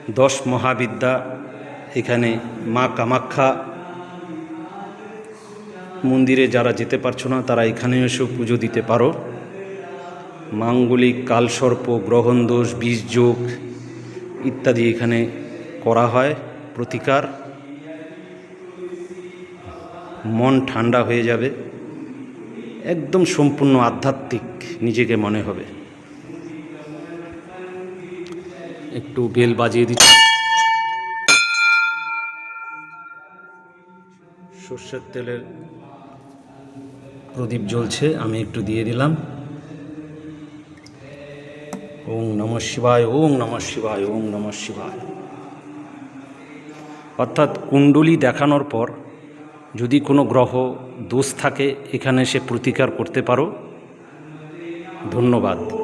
10 মহাবিদ্যা এখানে মা কামাখ্যা মন্দিরে যারা যেতে পারছো না তারা এখানে এসেও পুজো দিতে পারো। মাঙ্গলিক, কালসর্প, গ্রহণদোষ, বীজযোগ ইত্যাদি এখানে করা হয় প্রতিকার। মন ঠান্ডা হয়ে যাবে, একদম সম্পূর্ণ আধ্যাত্মিক নিজেকে মনে হবে। একটু বেল বাজিয়ে দিচ্ছি। সর্ষের তেলের প্রদীপ জ্বলছে, আমি একটু দিয়ে দিলাম। ওম নমঃ শিবায়, ওম নমঃ শিবায়, ওম নমঃ শিবায়। অর্থাৎ কুণ্ডলী দেখানোর পর যদি কোনো গ্রহ দোষ থাকে এখানে সে প্রতিকার করতে পারো। ধন্যবাদ।